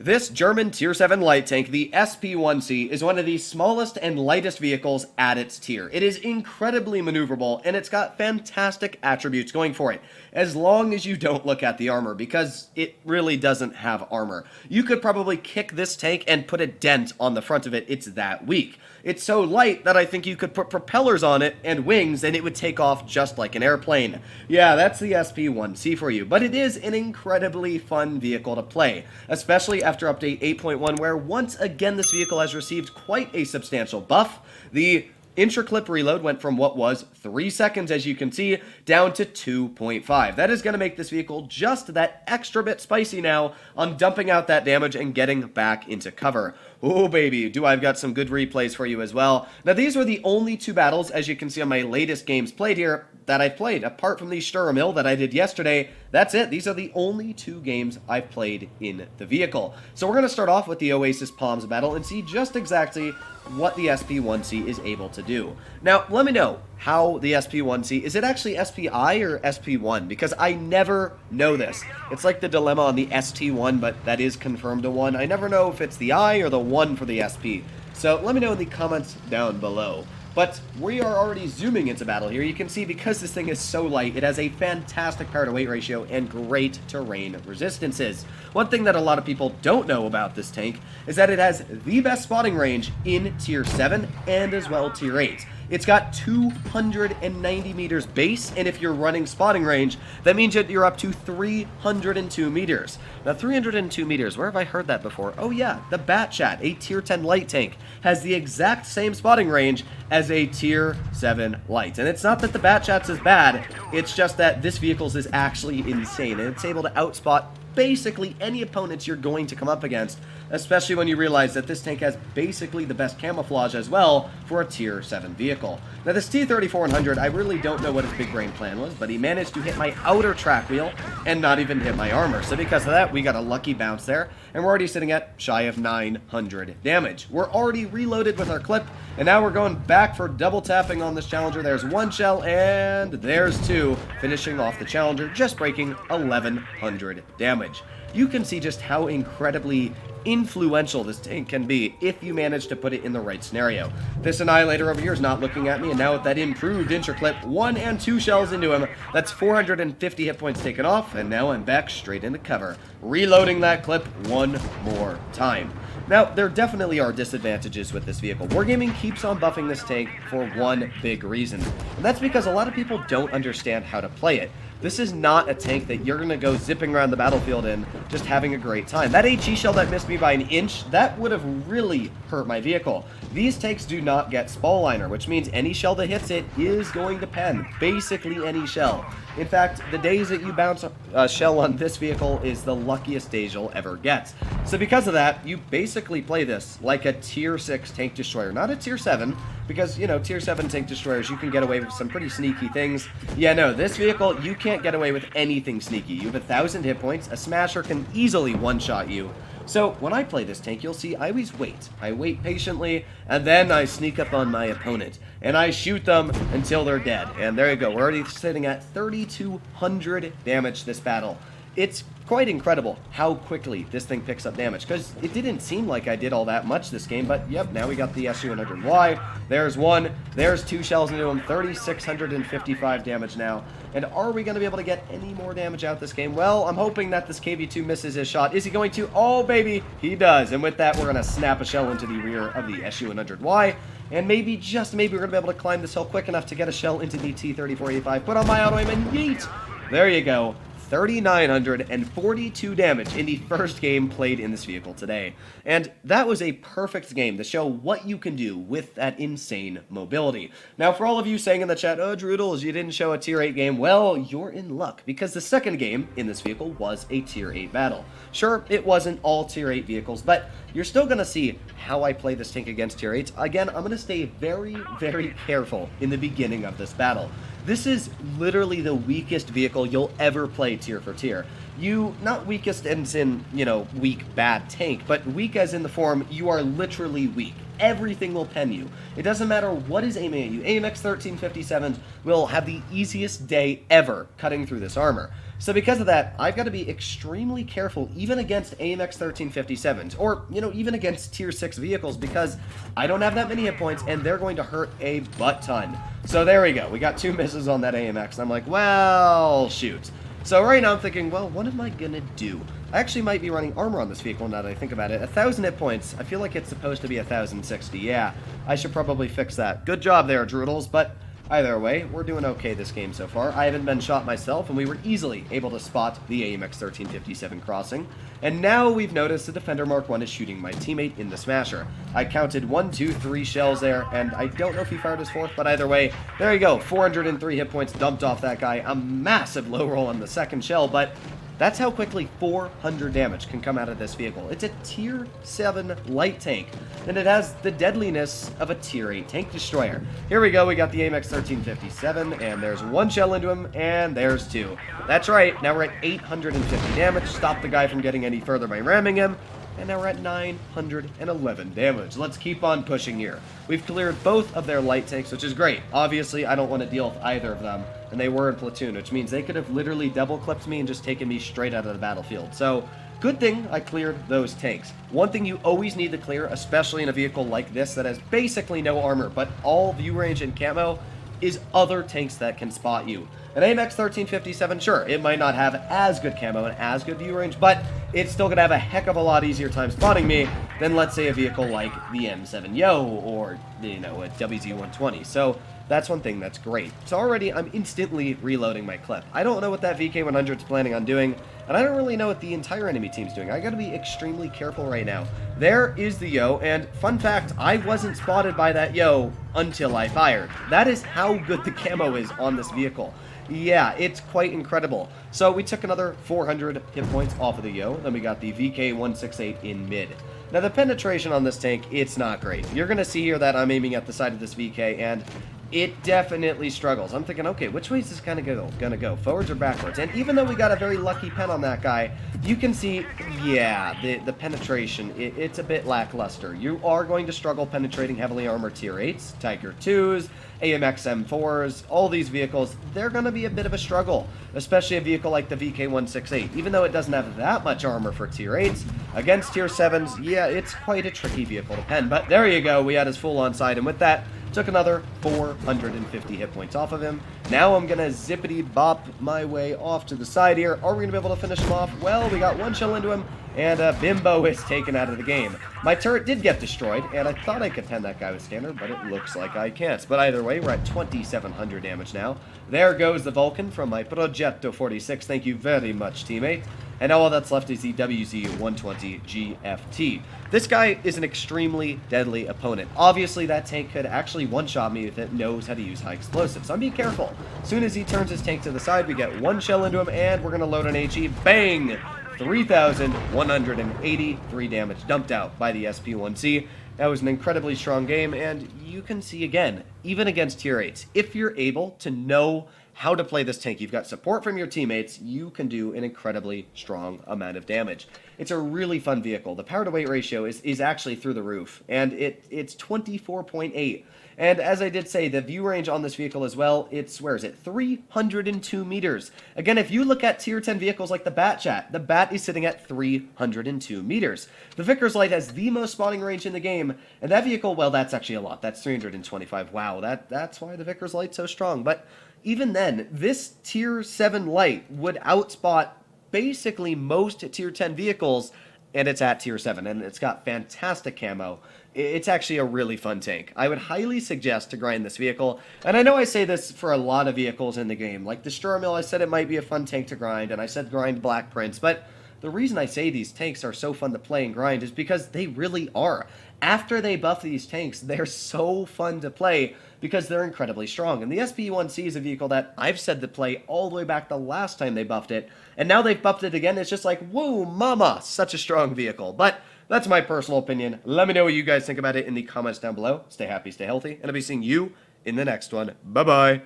This German Tier 7 light tank, the SP1C, is one of the smallest and lightest vehicles at its tier. It is incredibly maneuverable, and it's got fantastic attributes going for it, as long as you don't look at the armor, because it really doesn't have armor. You could probably kick this tank and put a dent on the front of it, it's that weak. It's so light that I think you could put propellers on it and wings, and it would take off just like an airplane. Yeah, that's the SP1C for you, but it is an incredibly fun vehicle to play, especially after update 8.1, where once again this vehicle has received quite a substantial buff. The intra-clip reload went from what was 3 seconds, as you can see, down to 2.5. That is going to make this vehicle just that extra bit spicy now on dumping out that damage and getting back into cover. Oh baby, do I've got some good replays for you as well. Now these were the only two battles, as you can see on my latest games played here, that I've played. Apart from the Sturm Mill that I did yesterday, that's it. These are the only two games I've played in the vehicle. So we're going to start off with the Oasis Palms battle and see just exactly what the SP1C is able to do. Now, let me know how the SP1C, is it actually SPI or SP1? Because I never know this. It's like the dilemma on the ST1, but that is confirmed to 1. I never know if it's the I or the 1 for the SP. So let me know in the comments down below. But we are already zooming into battle here. You can see because this thing is so light, it has a fantastic power to weight ratio and great terrain resistances. One thing that a lot of people don't know about this tank is that it has the best spotting range in Tier 7 and as well Tier 8. It's got 290 meters base, and if you're running spotting range, that means that you're up to 302 meters. Now, 302 meters, where have I heard that before? Oh yeah, the Bat Chat, a Tier 10 light tank, has the exact same spotting range as a Tier 7 light. And it's not that the Bat Chat's is bad, it's just that this vehicle's is actually insane, and it's able to outspot basically any opponents you're going to come up against, especially when you realize that this tank has basically the best camouflage as well for a Tier 7 vehicle. Now this T-34-100, I really don't know what his big brain plan was, but he managed to hit my outer track wheel and not even hit my armor. So because of that, we got a lucky bounce there, and we're already sitting at shy of 900 damage. We're already reloaded with our clip, and now we're going back for double tapping on this Challenger. There's one shell, and there's two, finishing off the Challenger, just breaking 1100 damage. You can see just how incredibly influential this tank can be if you manage to put it in the right scenario. This Annihilator over here is not looking at me, and now with that improved intra-clip, 1 and 2 shells into him, that's 450 hit points taken off, and now I'm back straight into cover, reloading that clip one more time. Now, there definitely are disadvantages with this vehicle. Wargaming keeps on buffing this tank for one big reason, and that's because a lot of people don't understand how to play it. This is not a tank that you're going to go zipping around the battlefield in, just having a great time. That HE shell that missed me by an inch, that would have really hurt my vehicle. These tanks do not get spall liner, which means any shell that hits it is going to pen. Basically any shell. In fact, the days that you bounce a shell on this vehicle is the luckiest days you'll ever get. So because of that, you basically play this like a Tier 6 tank destroyer, not a Tier 7, because, you know, Tier 7 tank destroyers, you can get away with some pretty sneaky things. Yeah, no, this vehicle, you can't get away with anything sneaky. You have 1,000 hit points, a smasher can easily one-shot you. So when I play this tank, you'll see I always wait. I wait patiently, and then I sneak up on my opponent, and I shoot them until they're dead. And there you go, we're already sitting at 3,200 damage this battle. It's quite incredible how quickly this thing picks up damage, because it didn't seem like I did all that much this game, but yep, now we got the SU-100Y. There's one, there's 2 shells into him, 3,655 damage now. And are we going to be able to get any more damage out this game? Well, I'm hoping that this KV-2 misses his shot. Is he going to? Oh, baby, he does. And with that, we're going to snap a shell into the rear of the SU-100Y. And maybe, just maybe, we're going to be able to climb this hill quick enough to get a shell into the T-3485. Put on my auto aim and yeet! There you go. 3,942 damage in the first game played in this vehicle today. And that was a perfect game to show what you can do with that insane mobility. Now, for all of you saying in the chat, oh, Droodles, you didn't show a Tier 8 game, well, you're in luck, because the second game in this vehicle was a Tier 8 battle. Sure, it wasn't all Tier 8 vehicles, but you're still going to see how I play this tank against Tier 8s. Again, I'm going to stay very, very careful in the beginning of this battle. This is literally the weakest vehicle you'll ever play tier for tier. Not weakest as in, you know, weak, bad tank, but weak as in the form you are literally weak. everything will pen you. It doesn't matter what is aiming at you. AMX 1357s will have the easiest day ever cutting through this armor. So because of that, I've got to be extremely careful even against AMX 1357s, or, even against tier 6 vehicles, because I don't have that many hit points, and they're going to hurt a butt ton. So there we go. We got 2 misses on that AMX, and I'm like, well, shoot. So right now I'm thinking, well, what am I going to do? I actually might be running armor on this vehicle now that I think about it. 1,000 hit points. I feel like it's supposed to be 1,060. Yeah, I should probably fix that. Good job there, Droodles, but either way, we're doing okay this game so far. I haven't been shot myself, and we were easily able to spot the AMX 1357 crossing. And now we've noticed the Defender Mark I is shooting my teammate in the Smasher. I counted 1, 2, 3 shells there, and I don't know if he fired his 4th, but either way, there you go. 403 hit points dumped off that guy. A massive low roll on the second shell, but that's how quickly 400 damage can come out of this vehicle. It's a tier 7 light tank, and it has the deadliness of a tier 8 tank destroyer. Here we go, we got the AMX 1357, and there's 1 shell into him, and there's 2. That's right, now we're at 850 damage. Stop the guy from getting any further by ramming him. And now we're at 911 damage. Let's keep on pushing here. We've cleared both of their light tanks, which is great. Obviously, I don't want to deal with either of them, and they were in platoon, which means they could have literally double-clipped me and just taken me straight out of the battlefield. So, good thing I cleared those tanks. One thing you always need to clear, especially in a vehicle like this that has basically no armor, but all view range and camo, is other tanks that can spot you. An AMX 1357, sure, it might not have as good camo and as good view range, but it's still going to have a heck of a lot easier time spotting me than, let's say, a vehicle like the M7 Yo or, a WZ-120. So that's one thing that's great. So already I'm instantly reloading my clip. I don't know what that VK100 is planning on doing, and I don't really know what the entire enemy team's doing. I got to be extremely careful right now. There is the Yo, and fun fact, I wasn't spotted by that Yo until I fired. That is how good the camo is on this vehicle. Yeah, it's quite incredible. So we took another 400 hit points off of the Yo, then we got the VK168 in mid. Now the penetration on this tank, it's not great. You're going to see here that I'm aiming at the side of this VK, and it definitely struggles. I'm thinking, okay, which way is this going to go? Forwards or backwards? And even though we got a very lucky pen on that guy, you can see, yeah, the penetration, it's a bit lackluster. You are going to struggle penetrating heavily armored tier 8s, Tiger 2s, AMX M4s, all these vehicles. They're going to be a bit of a struggle, especially a vehicle like the VK168. Even though it doesn't have that much armor for tier 8s, against tier 7s, yeah, it's quite a tricky vehicle to pen. But there you go, we had his full on side, and with that, took another 450 hit points off of him. Now I'm going to zippity-bop my way off to the side here. Are we going to be able to finish him off? Well, we got 1 shell into him, and Bimbo is taken out of the game. My turret did get destroyed, and I thought I could pen that guy with standard, but it looks like I can't. But either way, we're at 2,700 damage now. There goes the Vulcan from my Progetto 46. Thank you very much, teammate. And now all that's left is the WZ-120 GFT. This guy is an extremely deadly opponent. Obviously, that tank could actually one-shot me if it knows how to use high explosives, so I'm being careful. As soon as he turns his tank to the side, we get 1 shell into him, and we're going to load an HE. Bang! 3,183 damage dumped out by the SP1C. That was an incredibly strong game, and you can see again, even against tier 8s, if you're able to know how to play this tank, you've got support from your teammates, you can do an incredibly strong amount of damage. It's a really fun vehicle. The power to weight ratio is actually through the roof, and it's 24.8. And as I did say, the view range on this vehicle as well, it's, where is it, 302 meters. Again, if you look at tier 10 vehicles like the Bat Chat, the Bat is sitting at 302 meters. The Vickers Light has the most spotting range in the game, and that vehicle, well, that's actually a lot. That's 325. Wow, that's why the Vickers Light's so strong. But even then, this tier 7 light would outspot basically most tier 10 vehicles, and it's at tier 7, and it's got fantastic camo. It's actually a really fun tank. I would highly suggest to grind this vehicle, and I know I say this for a lot of vehicles in the game. Like the Sturmill, I said it might be a fun tank to grind, and I said grind Black Prince, but the reason I say these tanks are so fun to play and grind is because they really are. After they buff these tanks, they're so fun to play because they're incredibly strong. And the SP1C is a vehicle that I've said to play all the way back the last time they buffed it, and now they've buffed it again. It's just like, whoa, mama, such a strong vehicle. But that's my personal opinion. Let me know what you guys think about it in the comments down below. Stay happy, stay healthy, and I'll be seeing you in the next one. Bye-bye.